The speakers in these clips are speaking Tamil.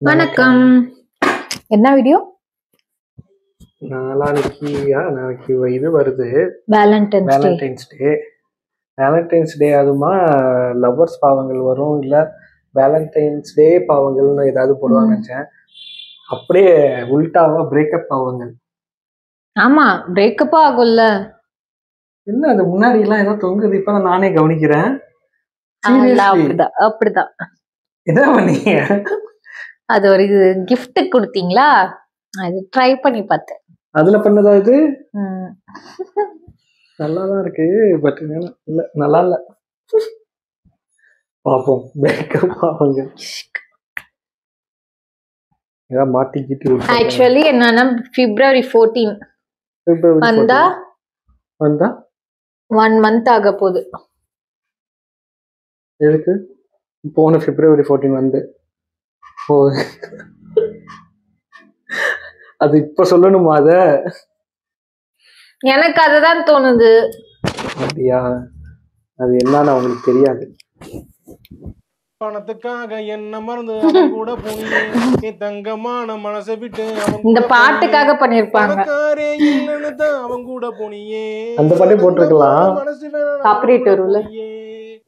வணக்கம். என்ன வீடியோ? நாளைக்கு இது வருது, வேலண்டைன்ஸ் டே. வேலண்டைன்ஸ் டே அதுமா லவ்வர்ஸ் பாவங்கள் வரும், இல்லை வேலண்டைன்ஸ் டே பாவங்கள்னு ஏதாவது போடுவான்னு நினைச்சேன். அப்படியே உல்டாவா பிரேக்கப் பாவங்கள். ஆமா, பிரேக்கப்பா ஆகும்ல. என்ன அது முன்னாடி எல்லாம் ஏதோ தொங்குது, இப்பதான் நானே கவனிக்கிறேன். அப்படிதான். என்ன பண்ணீங்க? அது ஒரு இது கிஃப்ட் கொடுத்தீங்களா, அது ட்ரை பண்ணி பார்த்தேன். அதுல பண்ணதா இது? நல்லாதான் இருக்கு, பட் இல்ல நல்லா இல்ல. பாப்போம். பிரேக்கப் பாவங்கள் ஏதாவது மாட்டிக்கிட்டு. ஆக்சுவலி என்னன்னா February 14 வந்தா 1 month ஆக போகுது. எதுக்கு போன February 14 வந்து? ஓ, அது இப்ப சொல்லணுமா? அத எனக்கு அதுதான் தோணுது. அப்படியா? அது என்னன்னு அவங்களுக்கு தெரியாது. பணத்துக்காக என்ன மறந்து அவன் கூட போனியே, நீ தங்கமான மனசை விட்டு இந்த பாட்டுக்காக பண்ணிருப்பாங்க. இல்லன்னு தான் அவன் கூட போனியே, அந்த பாட்டே போட்டிருக்கலாம். மனசு காப்பிரைட் வரும்ல.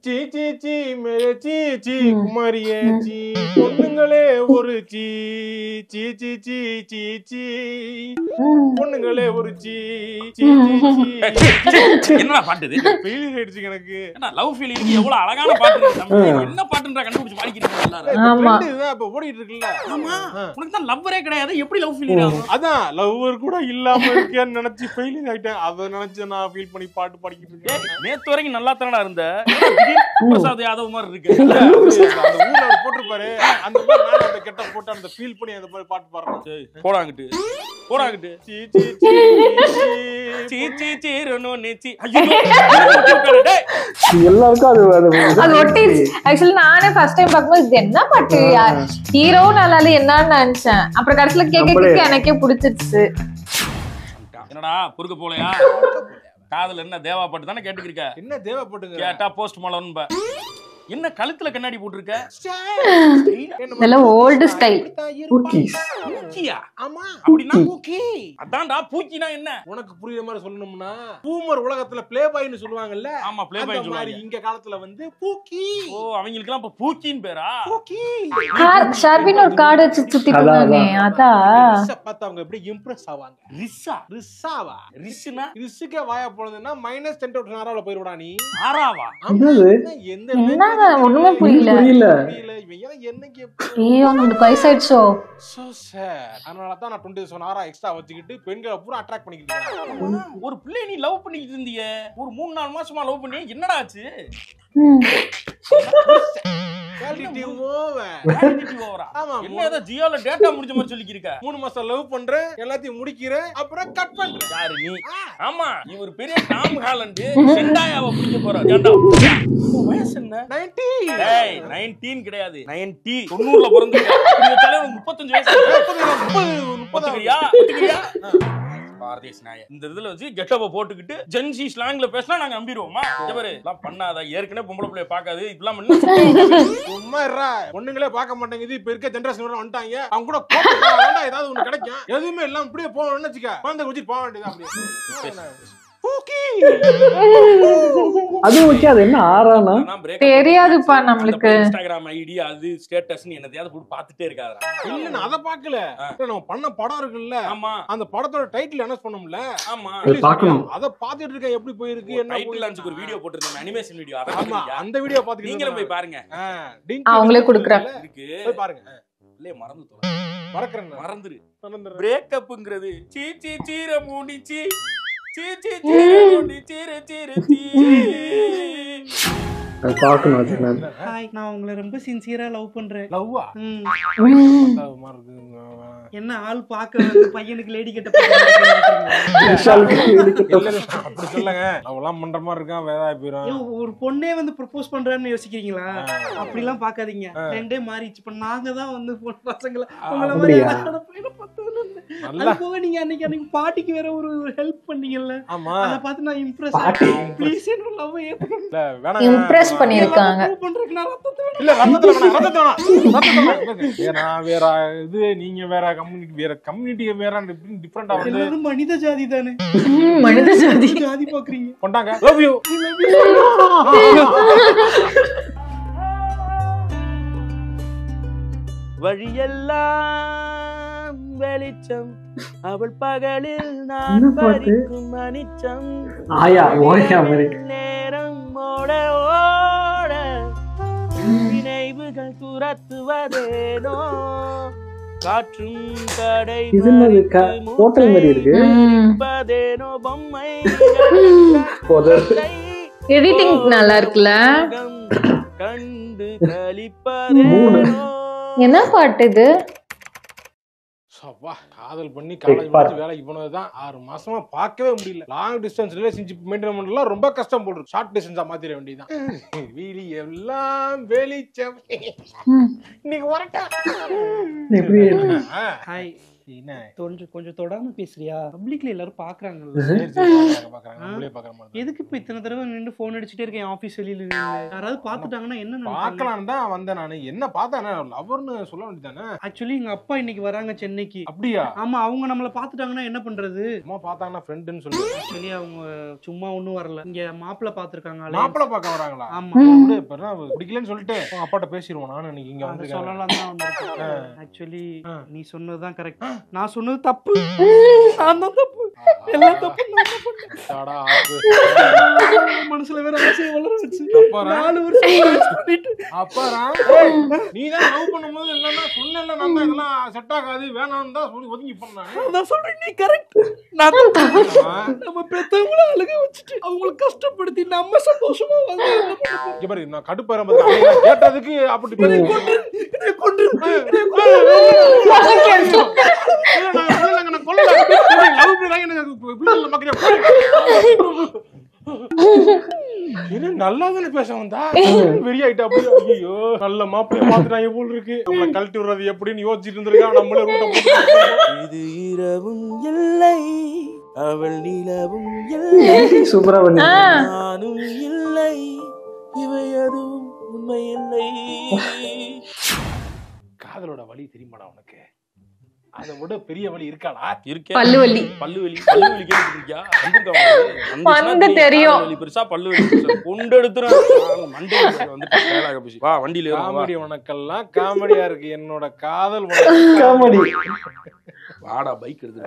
சீ சீ சீ மேரே சீ சீ குமாரியே சீ, பொண்ணுங்களே ஒரு சீ சீ சீ சீ சீ சீ, பொண்ணுங்களே ஒரு சீ சீ சீ. என்ன பாட்டு இது? ஃபெயிலியர் ஆயிடுச்சு எனக்கு. என்ன லவ் ஃபீலிங் எவ்வளவு அழகான பாட்டு இருக்கு. நம்ம என்ன பாட்டுன்றா கண்டுபிடிச்சு பாடிக்கிறீங்க எல்லாரும். ஆமா, இதுதான் இப்ப ஓடிட்டு இருக்குல்ல. ஆமா, உனக்கு தான் லவ்வரே கிடையாது, எப்படி லவ் ஃபீலிங் ஆகும்? அதான் லவ்வர் கூட இல்லாம இருக்கேன்னு நினைச்சு ஃபெயிலியர் ஆயிட்டேன். அதை நினைச்சு நான் ஃபீல் பண்ணி பாட்டு பாடிக்கிட்டு இருக்கேன். நேத்து வரைக்கும் நல்லா தானடா இருந்த, பிரசாத் யாதவ் மாதிரி இருக்கு. அந்த ஊர்ல அவர் போட்டிருப்பாரு, அந்த மாதிரி நான் அந்த கெட்ட போட்டு அந்த ஃபீல் பண்ணி அந்த மாதிரி பாட்டு பாடுறேன். போடாங்கிட்டு சீ சீ சீ சீ சீ சீ ரொனோ நேச்சி. ஐயோ, எல்லாருக்கும் அது ஒட்டிடுச்சு. ஆக்சுவலி நானே ஃபர்ஸ்ட் டைம் பார்க்கும்போது இது என்ன பாட்டு, ஹீரோ நல்லால என்னன்னு நினைச்சேன். அப்புறம் கடைசியில கேட்க எனக்கே பிடிச்சிருச்சு. என்னடா பொறுக்க போலையா? காதல் என்ன தேவா பாட்டு தானே கேட்டுக்கிருக்க? என்ன தேவா போட்டுங்க கேட்டா போஸ்ட் மலோன். என்ன கழுத்துல கண்ணாடி போட்டுருக்க? இதெல்லாம் ஓல்டு ஸ்டைல். பூக்கியா? ஆமா, அப்படினா பூக்கி. அதான்டா பூக்கினா என்ன? உனக்கு புரியுற மாதிரி சொல்லணும்னா, பூமர் உலகத்துல ப்ளே பாய்னு சொல்லுவாங்கல்ல. ஆமா, ப்ளே பாய் சொல்லுவாங்க. இங்க காலத்துல வந்து பூக்கி. ஓ, அவங்களுக்கு எல்லாம் இப்ப பூக்கின்னு பேரா? பூக்கி. ஷார்பின் ஒரு கார்டு வச்சு சுத்தி போனானே, அதா ரிஸ்ஸ பார்த்து அவங்க எப்படி இம்ப்ரெஸ் ஆவாங்க. ரிஸ்ஸாவா? ரிஸ்னா ரிஸ்ஸுக்கே வாயா போனதுன்னா -10 ஆறாவல போயிடுடா நீ. ஆறாவா? எந்த ஒண்ணுமே புரியல. இவன் என்னைக்கு ஐயோ, நமக்கு வயசாயிடுச்சோ. So sir. அதனால தான் நான் 20 ஆறா எக்ஸ்ட்ரா வச்சுக்கிட்டு பெண்களை பூரா அட்ராக்ட் பண்ணிக்கிட்டு இருக்கேன். ஒரு பிள்ளை நீ லவ் பண்ணிட்டு இருந்தியே, ஒரு 3-4 மாசமா லவ் பண்ணி என்னடா ஆச்சு? Quality over. ஆமா, என்ன ஏதோ ஜியோல டேட்டா முடிஞ்ச மாதிரி சொல்லிக்கிருக்க. 3 மாசம் லவ் பண்றேன், எல்லாத்தையும் முடிக்கிறேன், அப்புறம் கட் பண்றேன். யாரு நீ? ஆமா, நீ ஒரு பெரிய டாம் ஹாலண்ட் செண்டாயாவை பிடிக்க போற. ஏண்டா வயசு என்ன? 90. டேய், 19 கிடையாது, 90. 90ல பிறந்திருக்க. நீ வச்சாலே உனக்கு 35 வயசு. 30 பாரதேஷ் நாய. இந்த இதுல வச்சு கெட்டப்ப போட்டுக்கிட்டு ஜென்சி ஸ்லாங்ல பேசினா நாங்க நம்பிடுவோமா? இவரு எல்லாம் பண்ணாத, ஏற்கனவே பொம்பளை பிள்ளைய பார்க்காது, இப்பெல்லாம் பண்ண சும்மா இருடா. பொண்ணுங்களே பார்க்க மாட்டேங்குது, இப்ப இருக்க ஜெனரேஷன் வந்துட்டாங்க. அவங்க கூட கோபப்படாம ஏதாவது ஒண்ணு கிடைக்கும். எதுவுமே எல்லாம் இப்படியே போகணும்னு வச்சுக்க, குழந்தை குச்சி போக வேண்டியது. அப்படியே அது ஓகே. அது என்ன ஆறானா தெரியாதுப்பா நம்மளுக்கு. இன்ஸ்டாகிராம் ஐடி அது ஸ்டேட்டஸ் என்னதையாவது போட்டு பார்த்துட்டே இருக்காதடா. இல்ல, நான் அத பார்க்கல. நம்ம பண்ண படம் இருக்குல்ல, ஆமா, அந்த படத்தோட டைட்டில் அனௌன்ஸ் பண்ணோம்ல. ஆமா, பார்க்கணும். அத பாத்துட்டு இருக்க, எப்படி போயிருக்கு என்ன டைட்டில் லான்ச்சுக்கு ஒரு வீடியோ போட்டுருந்தோம், அனிமேஷன் வீடியோ. ஆமா, அந்த வீடியோ பாத்துட்டு நீங்களும் போய் பாருங்க. அவங்களே குடுக்குறாங்க, இருக்கு, போய் பாருங்க. இல்ல மறந்து மறந்துரு. பிரேக்கப்ங்கிறது சீ சீ சீர மூடிச்சி சீ சீ சீர மூடிச்சி சீர சீ. ஹாய், நான் உங்களை ரொம்ப சின்சியரா லவ் பண்றேன். லவ்வா? என்ன ஆள் பார்க்க வந்து பையனுக்கு லேடி கட்ட அப்படி சொல்லுங்க. அவெல்லாம் பண்ற மாதிரி இருக்கான், வேதா போயிடும். ஒரு பொண்ணே வந்து ப்ரொபோஸ் பண்றான்னு யோசிக்கிறீங்களா? அப்படி எல்லாம் பாக்காதீங்க. ரெண்டே மாறிச்சு. இப்ப நாங்க தான் வந்து பசங்களை உங்களை மாதிரி நல்லா போக நீங்க அன்னைக்கு பாட்டிக்கு வேற ஒரு ஹெல்ப் பண்ணீங்கல்ல, ஆமா அத பார்த்து நான் இம்ப்ரெஸ் ப்ளீஸ் என்ன லவ் இல்ல வேணாம் இம்ப்ரெஸ் பண்ணிருக்காங்க. பண்றதுக்கு நான் ரத்தத்தை இல்ல ரத்தத்துல வேணாம் நான் வேற இது நீங்க வேற கம்யூனிட்டி வேற டிஃபரெண்டா வந்து எல்லாரும் மனித ஜாதி தானே, மனித ஜாதி ஜாதி பாக்குறீங்க. கொண்டாங்க லவ் யூ வழியெல்லாம் வெளிச்சம் அவள் பகலில் நான் பறிக்கும் அனிச்சம் ஆயா ஓயா மாதிரி நேரம் ஓட ஓட நினைவுகள் துரத்துவதேனோ காற்றும் கடை இது என்னது ஹோட்டல் மாதிரி இருக்கு. பொம்மை எடிட்டிங் நல்லா இருக்குல்ல. கண்டு கழிப்பதேனோ. என்ன பாட்டு இது? காதல் பண்ணி காலேஜ் முடிச்சு வேலைக்கு போனதுதான் 6 மாசமா பார்க்கவே முடியல. லாங் டிஸ்டன்ஸ் ரிலேஷன்ஷிப் மெயின்டைன் பண்ணலாம் ரொம்ப கஷ்டம் போடுது. ஷார்ட் டிஸ்டன்ஸா மாத்திர வேண்டியதுதான். வீலி எல்லாம் வெளிச்சம் இன்னைக்கு வரட்டா. ஹாய் கொஞ்சம் தொடாம பேசுறியா? பப்ளிக்ல எல்லாரும் பாக்குறாங்கல்ல, எதுக்கு இப்ப இத்தனை தடவை நின்று போன் அடிச்சுட்டே இருக்கேன் ஆபீஸ் வெளியில? யாராவது பாத்துட்டாங்கன்னா என்ன பாக்கலாம் தான் வந்தேன் நானு. என்ன பார்த்தா லவர்னு சொல்ல வேண்டியதானே. ஆக்சுவலி எங்க அப்பா இன்னைக்கு வராங்க சென்னைக்கு. அப்படியா? ஆமா, அவங்க நம்மள பாத்துட்டாங்கன்னா என்ன பண்றது? அம்மா பார்த்தாங்கன்னா ஃப்ரெண்டுன்னு சொல்லி. ஆக்சுவலி அவங்க சும்மா ஒண்ணும் வரல, இங்க மாப்பிள்ள பாத்துருக்காங்க. மாப்பிள்ள பார்க்க வராங்களா? ஆமா, பிடிக்கலன்னு சொல்லிட்டு அப்பாட்ட பேசிடுவோம். நானும் இன்னைக்கு இங்க வந்து சொல்லலாம் தான் வந்திருக்கேன். ஆக்சுவலி நீ சொன்னதுதான் கரெக்ட், நான் சொன்னது தப்பு. நான் தான் தப்பு, எல்லாம் தப்பு. மனசுல வேற ஆசையை வளர வச்சு 4 வருஷம் பண்ணிட்டு அப்புறம் நீ தான் லவ் பண்ணும்போது இல்லன்னா சொன்னேன்ல நான் தான் இதெல்லாம் செட் ஆகாது வேணாம்னு தான் சொல்லி ஒதுங்கி பண்ணேன். நான் சொல்றேன் நீ கரெக்ட். நான் நம்ம பெத்தவங்கள அழுக வச்சுட்டு அவங்கள கஷ்டப்படுத்தி நம்ம சந்தோஷமா வந்து இங்க பாரு நான் கடுப்பேற மாதிரி கேட்டதுக்கு அப்படி கொண்டு நல்லா தானே பேச வந்தா வெறியாயிட்டா. ஐயோ நல்ல மாப்பிள்ளை பாத்துட்டாங்க போல் இருக்கு. நம்மள கழட்டி விடுறது எப்படின்னு யோசிச்சுட்டு இருந்திருக்கா. நம்மளே இது இரவும் இல்லை அவள் நிலவும் இல்லை சூப்பரா பண்ணி நானும் இல்லை இவை அதுவும் உண்மை இல்லை. காதலோட வலி தெரியுமாடா உனக்கு? அதை விட பெரிய வலி இருக்காடா? இருக்கே பல்லுவலி. பல்லுவலி கேட்டுருக்கியா? தெரியும் பெருசா பல்லுவலி கொண்டு எடுத்துறேன் வா வண்டியில. காமெடி உனக்கெல்லாம் காமெடியா இருக்கு. என்னோட காதல் காமெடி. வாடா பைக் எடுத்து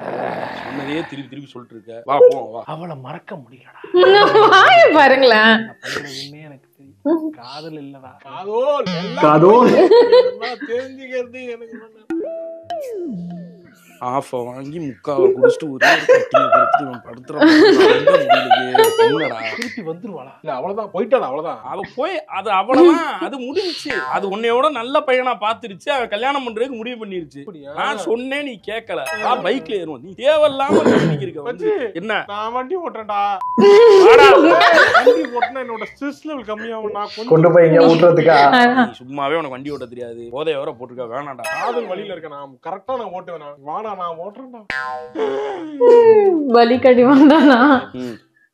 சொன்னதே திருப்பி சொல்லிட்டு இருக்க. வா போ வா. அவளை மறக்க முடியலடா. பாருங்களேன், எனக்கு தெரியும். காதல் இல்லடா காதோல். காதோல் தெரிஞ்சுக்கிறது எனக்கு ஆஃப வாங்கி முக்காவை குடிச்சிட்டு ஒரே கட்டியை கொடுத்து படுத்துறான். திருப்பி வந்துருவாளா? இல்ல அவ்வளவுதான் போயிட்டாளா? அவ்வளவுதான் அவ போய் அது அவ்வளவுதான், அது முடிஞ்சிச்சு. அது உன்னையோட நல்ல பையனா பாத்துருச்சு. அவ கல்யாணம் பண்றதுக்கு முடிவு பண்ணிருச்சு. நான் சொன்னேன் நீ கேட்கல. நான் பைக்ல ஏறுவோம். நீ தேவையில்லாம என்ன? நான் வண்டி ஓட்டுறேன்டா. வண்டி ஓட்டுனா என்னோட ஸ்ட்ரெஸ் லெவல் கம்மியாகும். நான் கொண்டு போய் இங்க ஊட்டுறதுக்கா? சும்மாவே உனக்கு வண்டி ஓட்ட தெரியாது, போதைய வர போட்டுருக்க. வேணாண்டா, காதல் வழியில இருக்க. நான் கரெக்டா நான் ஓட்டுவேன். வாடா நான் ஓட்டுறேன்டா. வலி கடி வந்தானா?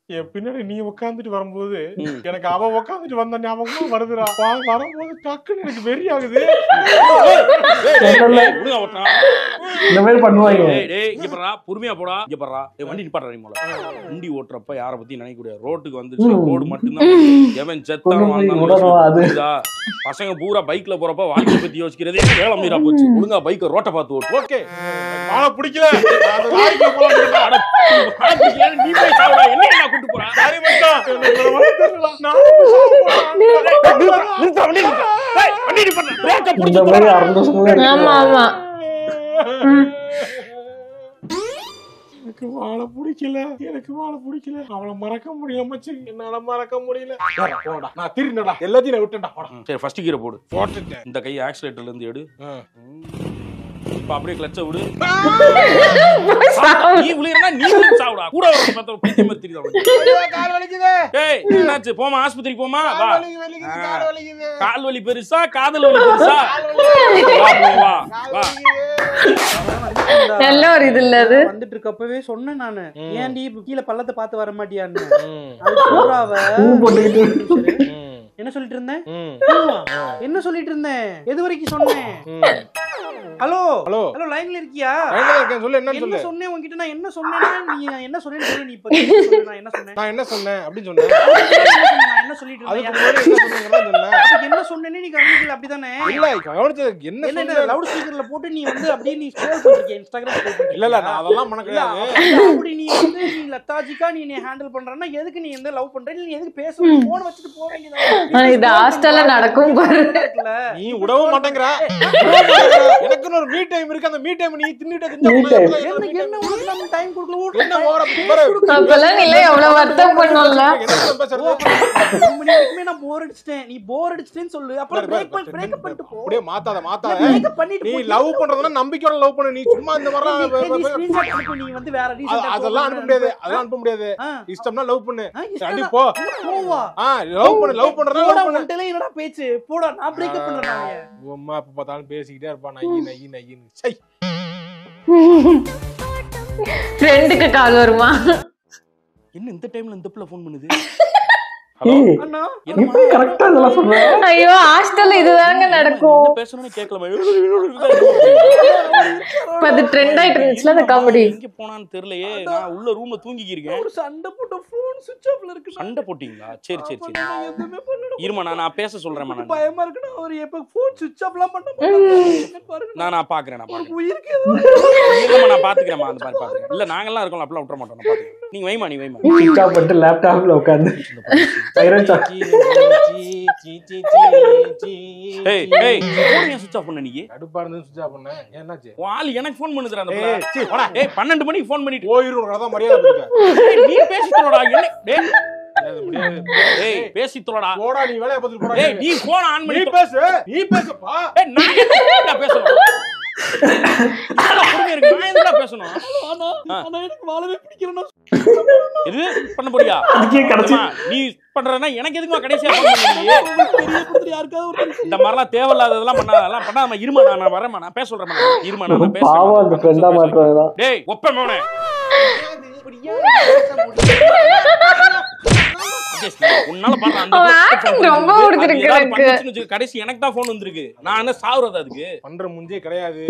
என் பின்னாடி நீ உட்காந்துட்டு வரும்போது எனக்கு அவ உட்காந்துட்டு வந்த ஞாபகம் வருதுடா. வரும்போது டக்குன்னு எனக்கு வெறி ஆகுது. இந்த மாதிரி பண்ணுவாங்க. பொறுமையா போடா. இங்க பாறா, வண்டி நிப்பாட்றா. வண்டி ஓட்டுறப்ப யார பத்தி நினைக்க கூடாது. ரோட்டுக்கு வந்துச்சு, ரோடு மட்டும்தான். எவன் செத்தான் பசங்க பூரா பைக்ல போறப்ப வாழ்க்கை பத்தி யோசிக்கிறதே வேலை மீறா போச்சு. ஒழுங்கா பைக்க ரோட்டை பார்த்து ஓட்டு. ஓகே, வாழ பிடிக்கல. நீ போய் சாவுடா. என்ன கூட்டு போறா? ஆமா ஆமா, எனக்கு வாழ பிடிக்கல. அவளை மறக்க முடியல மச்சி. என்னால மறக்க முடியல. நான் திருடா எல்லாத்தையும் நான் விட்டேன்டா. சரி ஃபர்ஸ்ட் கீரை போடு. போட்டுட்டேன். இந்த கை ஆக்சிலேட்டர்ல இருந்து எடு. இப்ப அப்படியே கிளட்ச விடு. நீ விழுறனா நீ சாவுடா. கூட வர பார்த்தா பைத்தியம் மாதிரி தெரியுதா? கால் வலிக்குது. ஏய் என்னாச்சு? போமா ஆஸ்பத்திரிக்கு போமா. வா. கால் வலிக்குது. கால் வலி பெருசா காதல் வலி பெருசா? வா வா. நல்ல ஒரு இது இல்ல அது. வந்துட்டு இருக்கப்பவே சொன்னேன் நானு, ஏன்டி கீழே பள்ளத்தை பார்த்து வர மாட்டியான்னு. அது சொல்றாவ என்ன சொல்லிட்டு இருந்தேன்? என்ன சொல்லிட்டு இருந்தேன்? எது வரைக்கும் சொன்னேன்? ஹலோ ஹலோ ஹலோ, லைன்ல இருக்கியா? சொல்லு. என்ன என்ன சொன்னேன் உன்கிட்ட? நான் என்ன சொன்னேன்னா நீ என்ன சொன்னேன்னு சொல்லு. நீ இப்ப சொல்லு. நான் என்ன சொன்னேன்? நான் என்ன சொன்னேன் அப்படின்னு சொன்னேன். நான் என்ன சொல்லிட்டு அதுக்கு இருந்தேன்? முன்னாடி என்ன சொன்னீங்கன்னு சொன்னேன். என்ன சொன்னேன்னு நீ கவனிக்கல அப்படிதானே? இல்ல கவனிச்சது என்ன என்ன சொன்னேன். லவுட் ஸ்பீக்கர்ல போட்டு நீ வந்து அப்படியே நீ ஸ்க்ரோல் பண்றீங்க இன்ஸ்டாகிராம் ஸ்க்ரோல் பண்றீங்க. இல்ல நான் அதெல்லாம் பண்ண கிடையாது. அப்படி நீ வந்து நீ லத்தாஜிக்கா நீ ஹேண்டில் பண்றன்னா எதுக்கு நீ வந்து லவ் பண்ற? நீ எதுக்கு பேச போன் வச்சிட்டு போக வேண்டியதா? இது ஹாஸ்டல்ல நடக்கும் பாரு. நீ விடவும் மாட்டேங்கற. எனக்கு ஒரு மீ டைம் இருக்கு. அந்த மீ டைம் நீ தின்னுட்டே என்ன உனக்கு நம்ம டைம் கொடுக்கல. என்ன ஓவரா பாரு. அப்பலாம் நீ எவ்வளவு வருத்தம் பண்ணோம்ல. என்ன பேசுறது? 1 மணி வரைக்கும் நான் போர் அடிச்சிட்டேன். நீ போர் அடிச்சிட்டேன்னு சொல்லு. அப்புறம் பிரேக் பண்ணிட்டு போ. அப்படியே மாத்தாத. பிரேக் பண்ணிட்டு நீ லவ் பண்றதுனா நம்பிக்கையோட லவ் பண்ணு. நீ சும்மா இந்த மாதிரி நீ வந்து வேற ரீசன் அதெல்லாம் அனுப்ப முடியாது. அதெல்லாம் அனுப்ப முடியாது. இஷ்டம்னா லவ் பண்ணு. அடி போ. போவா. லவ் பண்றதா லவ் பண்ணு. உன்கிட்ட என்னடா பேச்சு? போடா, நான் பிரேக் அப் பண்றேன் நானே. அம்மா அப்ப பார்த்தாலும் பேசிக்கிட்டே இருப்பா. நையின்னு சை. ஃப்ரெண்டுக்கு கால் வருமா? என்ன இந்த டைம்ல இந்த புள்ள ஃபோன் பண்ணுது? அண்ணா இப்ப கரெக்டா இதெல்லாம் சொல்றேன். ஐயோ ஹாஸ்டல்ல இதுதாங்க நடக்கும். என்ன பேசணும்னு கேட்கல. இப்ப அது ட்ரெண்ட் ஆயிட்டு இருந்துச்சுல அந்த காமெடி. எங்க போனான்னு தெரியலையே. நான் உள்ள ரூம்ல தூங்கிக்கி இருக்கேன். ஒரு சண்டை போட்ட போன் சுவிட்ச் ஆஃப்ல இருக்கு. சண்டை போட்டீங்களா? சரி நான் எதுவுமே பண்ணல. இருமா நான் பேச சொல்றேன். நான் பயமா இருக்கு. நான் ஒரு எப்ப போன் சுவிட்ச் ஆஃப்லாம் பண்ண மாட்டேன் பாருங்க. நான் பாக்குறேன். உயிருக்கு ஏதோ இல்லம்மா நான் பாத்துக்கிறேன். அந்த மாதிரி பாத்துக்கிறேன். இல்ல நாங்கெல்லாம் இருக்கோம். அப்பலாம் விட்டுற மாட்டோம். நான் பாத்துக்கிறேன். நீங்க வைமா. சுவிட்ச் ஆஃப் பண்ணிட்டு லேப்டாப்ல உட்கார்ந்து சைரன் சாக். ஏய் ஃபோன் ஏன் சுவிட்ச் ஆஃப் பண்ண? நீ கடுப்பா இருந்து சுவிட்ச் ஆஃப் பண்ணேன். என்னாச்சு? வால் எனக்கு ஃபோன் பண்ணுதுடா அந்த புள்ள. சீ போடா. 12 மணிக்கு ஃபோன் பண்ணிட்டு போயிரும். அதான் மரியாதை கொடுக்க. நீ பேசி தொலைடா. டேய் பேசி தொலைடா. போடா நீ வேலைய பார்த்துட்டு போடா. டேய் நீ ஃபோன் ஆன் பண்ணி நீ பேசுப்பா. ஏய் நான் என்ன பேசணும்? நான் என்ன பேசணும்? ஆனா எனக்கு வாழவே பிடிக்கலனா. இது பண்ண போறியா? அதுக்கே கடைசி நீ பண்றனா எனக்கு எதுக்குமா கடைசியா ஃபோன் பண்ணீங்க? பெரிய புத்திரி யாருக்காவது இந்த மாதிரிலாம் தேவையில்லாததெல்லாம் பண்ணாம இருமா. நான் வரேன். நான் பேச சொல்றேன். இருமா நான் பேசுறேன். பாவம் அந்த ஃப்ரெண்டா மாட்டறதா. டேய் ஒப்ப மோனே. உன்னால ரொம்ப பிடிச்சிருக்கு எனக்கு. கடைசி எனக்கு தான் போன் வந்திருக்கு. நான் என்ன சாவுறது அதுக்கு? பண்ற முஞ்சே கிடையாது.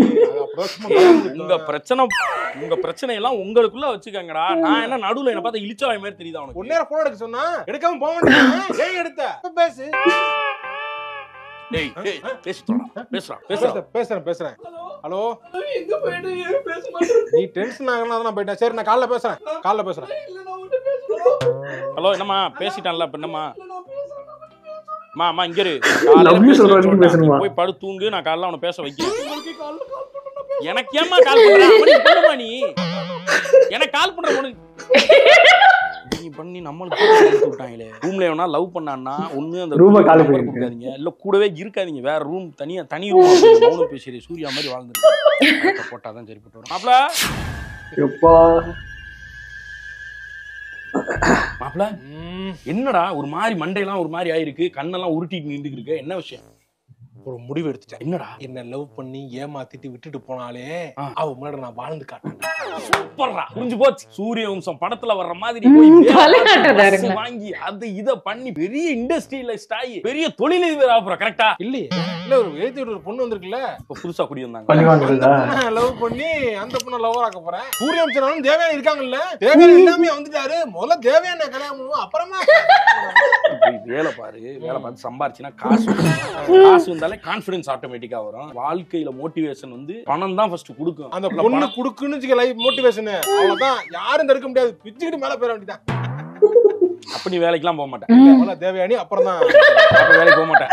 உங்க பிரச்சனை எல்லாம் உங்களுக்குள்ள வச்சுக்கங்கடா. நான் என்ன நடுவுல என்ன பார்த்தா இழிச்சாய் மாதிரி தெரியுதா உனக்கு? ஒன்னேர போன் எடுக்க சொன்னா எடுக்காம போக மாட்டேன். ஏன் எடுத்த? பேசு. டேய் பேசி தொலைடா. பேசுறேன். ஹலோ எங்க போயிடு? ஏன் பேச மாட்டேன்? நீ டென்ஷன் ஆகனா நான் போய்ட்டேன். சரி நான் காலைல பேசுறேன். இல்ல நான் உன்கிட்ட பேசணும். ஹலோ என்னம்மா பேசிட்டான்ல என்னம்மா? நான் பேசுறேன். அம்மா இங்க இரு. லவ் யூ சொல்ற வரைக்கும் பேசணுமா? போய் படு தூங்கு. நான் காலைல அவனை பேச வைக்கிறேன். உங்களுக்கு கால் பண்ணனும். எனக்கு ஏம்மா கால் பண்ற? அவனுக்கு பண்ணுமா நீ? எனக்கு கால் பண்ற பொண்ணு நீ பண்ணி நம்மளுக்கு விட்டாங்களே. ரூம்ல எவனா லவ் பண்ணான்னா ஒண்ணு அந்த ரூமை காலி பண்ணிருக்காதீங்க. இல்ல கூடவே இருக்காதீங்க. வேற ரூம் தனி ரூம் மௌனம் பேசுறீ. சூர்யா மாதிரி வாழ்ந்துருக்கு. போட்டாதான் சரி போட்டு வரும். மாப்ள எப்பா மாப்ள என்னடா ஒரு மாதிரி மண்டையெல்லாம் ஒரு மாதிரி ஆயிருக்கு. கண்ணெல்லாம் உருட்டிட்டு நின்றுட்டு இருக்கு. என்ன விஷயம்? ஒரு முடிவு எடுத்துட்டேன். என்னடா? என்ன லவ் பண்ணி ஏமாத்திட்டு விட்டுட்டு போனாலே அவ முன்னாடி நான் வாழ்ந்து காட்டேன். சூப்பர்ரா. புரிஞ்சு போச்சு. சூரிய வம்சம் படத்துல வர்ற மாதிரி போய் வாங்கி அது இத பண்ணி பெரிய இண்டஸ்ட்ரியலிஸ்ட் ஆகி பெரிய தொழிலதிபர் ஆகுற. கரெக்டா? இல்லையே. இல்ல ஒரு எழுதி ஒரு பொண்ணு வந்திருக்குல்ல. இப்ப புதுசா குடி வந்தாங்க. லவ் பண்ணி அந்த பொண்ணை லவர் ஆக்க போறேன். சூரிய வம்சனாலும் தேவையான இருக்காங்கல்ல. தேவையான எல்லாமே வந்துட்டாரு. முதல்ல தேவையான கல்யாணம் பண்ணுவோம். அப்புறமா வேலை பார்த்து சம்பாரிச்சுனா காசு வந்தாலே கான்ஃபிடன்ஸ் ஆட்டோமேட்டிக்கா வரும். வாழ்க்கையில மோட்டிவேஷன் வந்து பணம் தான் ஃபர்ஸ்ட் கொடுக்கும். அந்த பொண்ணு குடுக்குன்னு வச்சுக்க லைஃப் மோட்டிவேஷன். அவ்வளவுதான். யாரும் தடுக்க முடியாது. பிச்சுக்கிட்டு மேல போயிட வேண்டியதான். அப்ப நீ வேலைக்கெல்லாம் போக மாட்டேன். தேவையானி அப்புறம் தான் வேலைக்கு போக மாட்டேன்.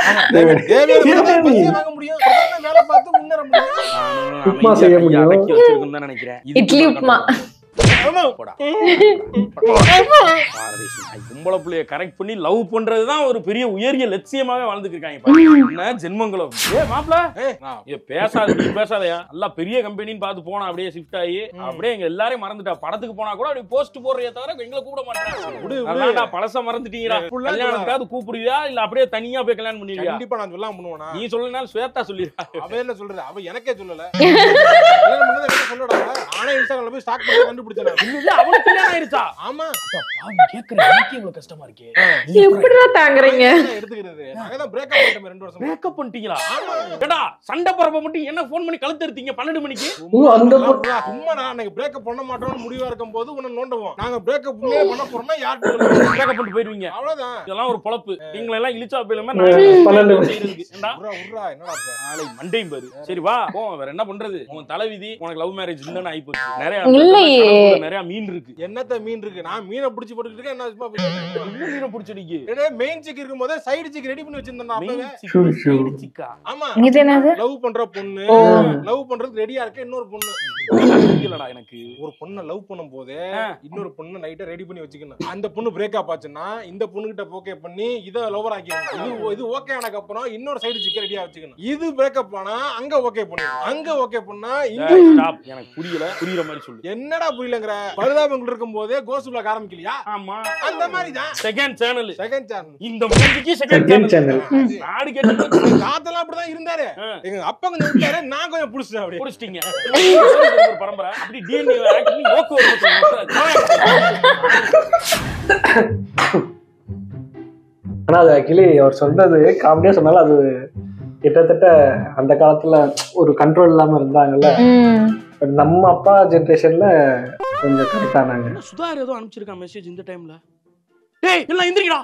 வாங்க முடியும். வேலை பார்த்து முன்னேற முடியும். உப்மா செய்ய முடியும். அடக்கி வச்சிருக்கேன்னு தான் நினைக்கிறேன். இட்லி உப்மா கும்பல புள்ளைய கரெக்ட் பண்ணி லவ் பண்றதுதான் ஒரு பெரிய உயரிய லட்சியமாக வாழ்ந்துட்டு இருக்காங்க. ஜென்மங்களும் பேசாத நீ பேசாதயா. நல்லா பெரிய கம்பெனின்னு பார்த்து போனா அப்படியே ஷிஃப்ட் ஆகி அப்படியே எங்க எல்லாரையும் மறந்துட்டா. படத்துக்கு போனா கூட அப்படியே போஸ்ட் போடுறதே தவிர எங்களை கூப்பிட மாட்டாங்க. பழச மறந்துட்டீங்களா? கல்யாணத்துக்காவது கூப்பிடுவியா இல்ல அப்படியே தனியா போய் கல்யாணம் பண்ணிடுவியா? கண்டிப்பா நான் சொல்லாம பண்ணுவேனா? நீ சொல்லனாலும் ஸ்வேதா சொல்லிடுறா. அவ என்ன சொல்றது? அவ எனக்கே சொல்லல. சொல்லடா ஆனா இன்ஸ்டாகிராம்ல போய் ஸ்டாக் பண்ணி கண்டுபிடிச்சேன். இல்ல அவளுக்கு கல்யாணம் ஆயிருச்சா? ஆமா. கேக்குறேன் எனக்கு இவ்வளவு கஷ்டமா இருக்கே. எப்படிடா தாங்குறீங்க? எடுத்துக்கிறது. நாங்க தான் பிரேக் அப் பண்ணிட்டோம் 2 வருஷம். பிரேக் அப் பண்ணிட்டீங்களா? ஏடா சண்டை போறப்ப மட்டும் என்ன ஃபோன் பண்ணி கழுத்து எடுத்தீங்க 12 மணிக்கு? சும்மா நான் பிரேக் அப் பண்ண மாட்டோம்னு முடிவா இருக்கும்போது உன்னை நோண்டுவோம். நாங்க பிரேக் அப் பண்ண போறோம்னா யார்ட்ட சொல்லுங்க? பிரேக் அப் பண்ணிட்டு போயிடுவீங்க. அவ்வளவுதான். இதெல்லாம் ஒரு பொழப்பு. நீங்க எல்லாம் இழிச்சா போயிலமா நான் என்னடா நாளை மண்டையும் பாரு. சரி வா போ. வேற என்ன பண்றது? உன் தலைவிதி. உனக்கு லவ் மேரேஜ் இல்லன்னு ஆயிப்போச்சு. நிறைய மீன் இருக்கு. என்னத்த மீன் இருக்கு? நான் மீனை பிடிச்சி போட்டுட்டு இருக்கேன். என்ன சும்மா மீனை பிடிச்சிருக்கு. மெயின் சிக் இருக்கும் போதே சைடு சிக் ரெடி பண்ணி வச்சிருந்தேன். ஆமா இது என்னது? லவ் பண்ற பொண்ணு லவ் பண்றதுக்கு ரெடியா இருக்க இன்னொரு பொண்ணு இல்லடா. எனக்கு ஒரு பொண்ணை லவ் பண்ணும் போதே இன்னொரு பொண்ணு நைட்டா ரெடி பண்ணி வச்சுக்கணும். அந்த பொண்ணு பிரேக்கப் ஆச்சுன்னா இந்த பொண்ணு கிட்ட ஓகே பண்ணி இதை லவர் ஆக்கிடணும். இது ஓகே ஆனதுக்கு அப்புறம் இன்னொரு சைடு சிக்க ரெடியா வச்சுக்கணும். இது பிரேக்கப் ஆனா அங்க ஓகே பண்ணணும். அங்க ஓகே பண்ணா இங்க எனக்கு புரியல. புரியுற மாதிரி சொல்லு. என்னடா புரியலங்கற? பரிதாபங்கள் இருக்கும் போதே கோஸ்ட்பிளாக் ஆரம்பிக்கலையா? ஆமா அந்த மாதிரி தான். செகண்ட் சேனல் இந்த மூஞ்சிக்கு செகண்ட் சேனல். நாடு கேட்டு காத்தெல்லாம் அப்படிதான் இருந்தாரு. எங்க அப்பா கொஞ்சம் விட்டாரு, நான் கொஞ்சம் புடிச்சிட்டேன். அப்படியே புடிச்சிட்டீங்க. ஒரு பரம்பரை அப்படி டிஎன்ஏ ஆக்டிங் ஓகே ஆனா அது ஆக்சுவலி அவர் சொல்றது காமெடியா சொன்னாலும் அது கிட்டத்தட்ட அந்த காலத்துல ஒரு கண்ட்ரோல் இல்லாம இருந்தாங்கல்ல. நம்ம அப்பா ஜெனரேஷன்ல கொஞ்சம் கரெக்டானாங்க. சுதார் ஏதோ அனுப்பிச்சிருக்கான் மெசேஜ் இந்த டைம்ல. டேய் எல்லாம் எந்திரிங்கடா.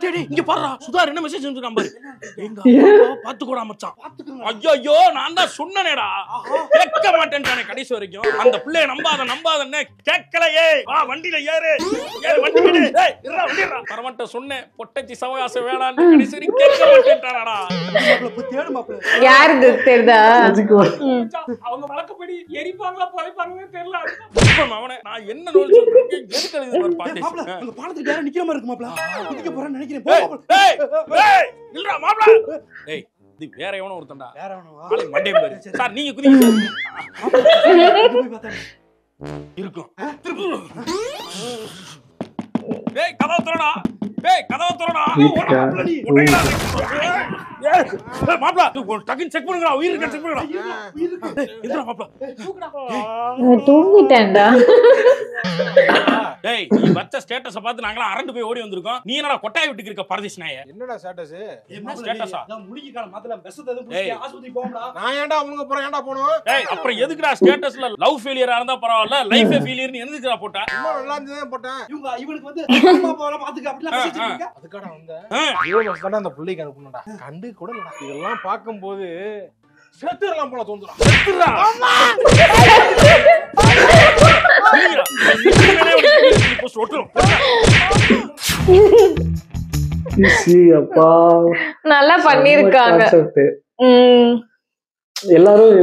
டேய் இங்க பாருடா சுதார் என்ன மெசேஜ் அனுப்பிச்சிருக்கான் பாரு. எங்க அப்பா பாத்துக்கோடா மச்சான். ஐயோ நான் தான் சொன்னேனேடா. கேட்க மாட்டேன்றானே கடைசி வரைக்கும். அந்த பிள்ளைய நம்பாதன்னு கேட்கலையே. வா வண்டியில ஏறு வண்டியில. டேய் இருடா வண்டிடா. வரமாட்ட சொன்னேன் பொட்டச்சி சவகாசம் வேணான்னு கடைசி வரைக்கும் கேட்க மாட்டேன்றானடா. தேடு மாப்ள. யாருக்கு தெரியுதா? அவங்க வழக்கப்படி எரிப்பாங்களா பொழைப்பாங்களே தெரியல. அவனே நான் என்ன நோல் சொல்றேன் எதுக்கு எழுதி ஒரு பாட்டு. அந்த பாலத்துக்கு யாரும் நிக்கிற மாதிரி இருக்கு மாப்ள. இதுக்கு போறேன்னு நினைக்கிறேன். இல்லடா மாப்ள. டேய் இது வேற எவனோ ஒருத்தன்டா. வேற எவனோ ஆளை மண்டே பாரு. சார் நீங்க குதிங்க. போய் பார்த்தா இருக்கும். டேய் கதவு திறடா. டேய் கதவு திறடா. மாப்ள டக்கின் செக் பண்ணுங்கடா. உயிர் இருக்கா செக் பண்ணுங்கடா. எந்திரா மாப்ள. தூங்கிட்டேன்டா. டேய் நீ வச்ச ஸ்டேட்டஸ பார்த்து நாங்கலாம் அரண்டு போய் ஓடி வந்திருக்கோம். நீ என்னடா கொட்டாய் விட்டுக்கு இருக்க பரதேஷ் நாயே? என்னடா ஸ்டேட்டஸ்? என்ன ஸ்டேட்டஸா? நான் முடிக்கு கால மாத்தல பெஸ்ட் எதுவும் புடிச்சு ஆஸ்பத்திரி போறோம்டா. நான் ஏன்டா அவனுக்கு போறேன்? ஏன்டா போணும்? டேய் அப்புறம் எதுக்குடா ஸ்டேட்டஸ்ல லவ் ஃபெயிலியரா இருந்தா பரவாயில்ல லைஃப் ஃபெயிலியர்னு எதுக்குடா போட்டா? ரொம்ப நல்லா இருந்ததே போட்டேன். இவனுக்கு வந்து அம்மா அப்பாவெல்லாம் பாத்துக்க அப்படிலாம் மெசேஜ் இருக்கா? அதுக்காக வந்தேன். இவன் சொன்னா அந்த புள்ளைக்கு அனுப்பணும்டா. கண்டு கூட இல்லடா. இதெல்லாம் பாக்கும்போது செத்துறலாம் போல தோணுதுடா. செத்துறா. அம்மா. போஸ்ட் ஓட்றோம். அப்பா நல்லா பண்ணிருக்காங்க. எல்லாரும்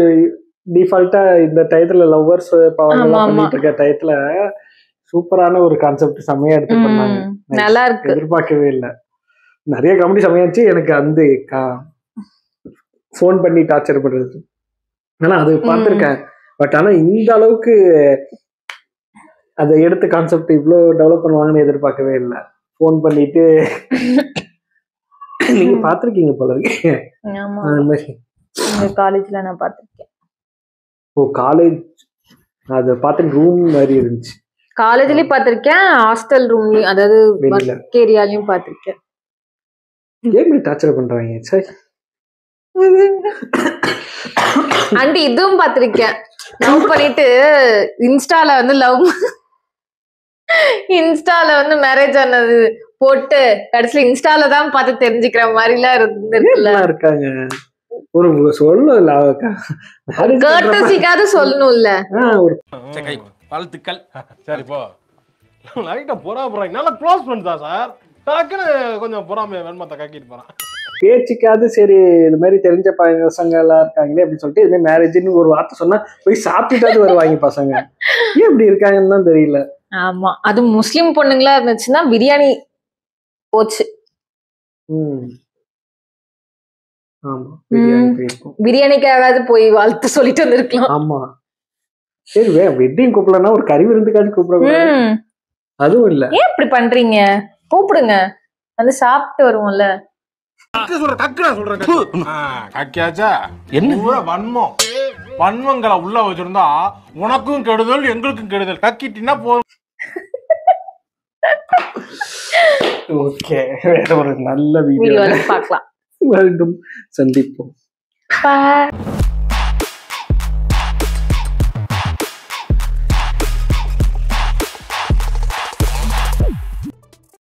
டிஃபால்ட்டா இந்த டயத்துல லவ்வர்ஸ் பண்ணிட்டு இருக்க டயத்துல சூப்பரான ஒரு கான்செப்ட் செம்மையா எடுத்து பண்ணாங்க. நல்லா இருக்கு. எதிர்பார்க்கவே இல்லை. நிறைய காமெடி செம்மையாச்சு. எனக்கு அந்த ஃபோன் பண்ணி டார்ச்சர் பண்றது ஆனா அது பார்த்துருக்கேன். பட் ஆனா இந்த அளவுக்கு அதை எடுத்த கான்செப்ட் இவ்வளோ டெவலப் பண்ணுவாங்கன்னு எதிர்பார்க்கவே இல்லை. ஃபோன் பண்ணிட்டு நீங்க பார்த்துருக்கீங்க போல இருக்கு. காலேஜ்ல நான் பார்த்திருக்கேன். ஓ காலேஜ் அது பார்த்து ரூம் மாதிரி இருந்துச்சு. காலேஜ்லயும் பார்த்திருக்கேன், ஹாஸ்டல் ரூம்லயும் அதாவது ஒர்க் ஏரியாலயும் பார்த்திருக்கேன். எப்படி டார்ச்சர் பண்றாங்க? சரி அண்ட் இதுவும் பார்த்திருக்கேன். லவ் பண்ணிட்டு இன்ஸ்டால வந்து மேரேஜ் ஆனது போட்டு கடைசியில இன்ஸ்டால தான் பார்த்து தெரிஞ்சுக்கிற மாதிரி எல்லாம் இருக்காங்க. ஒரு சொல்லல கர்ட்டசிக்காவது சொல்லணும்ல. வாழ்த்துக்கள். சரி போ. லைட்டா போறாங்க. நல்லா க்ளோஸ் ஃப்ரெண்ட்ஸ் தான் சார். டக்குன்னு கொஞ்சம் பொறாமைய வெண்மத்தை கக்கிட்டு போறான். பேச்சுக்காவது சரி இது மாதிரி தெரிஞ்ச பசங்க எல்லாம் இருக்காங்களே அப்படின்னு சொல்லிட்டு இது மாதிரி மேரேஜ்னு ஒரு வார்த்தை சொன்னா போய் சாப்பிட்டுட்டாவது வருவாங்க பசங்க. ஏன் இப்படி இருக்காங்கன்னு தான் தெரியல. ஆமா, அது முஸ்லிம் பொண்ணுங்களா இருந்துச்சுன்னா பிரியாணி போச்சு. ஆமா, பிரியாணி போயிருக்கும். பிரியாணிக்காவது போய் வாழ்த்து சொல்லிட்டு வந்திருக்கலாம். ஆமா, சரி வெட்டிங் கூப்பிடலன்னா ஒரு கறி விருந்துக்காச்சும் கூப்பிடக்கூடாது. அதுவும் இல்ல. ஏன் இப்படி பண்றீங்க? கூப்பிடுங்க, வந்து சாப்பிட்டு வருவோம்ல. என்ன வன்மங்களை உள்ள வச்சிருந்தா உனக்கும் கெடுதல் எங்களுக்கும் கெடுதல். கக்கிட்டினா போதும். ஓகே, வேற ஒரு நல்ல வீடியோ பார்க்கலாம். மீண்டும் சந்திப்போம்.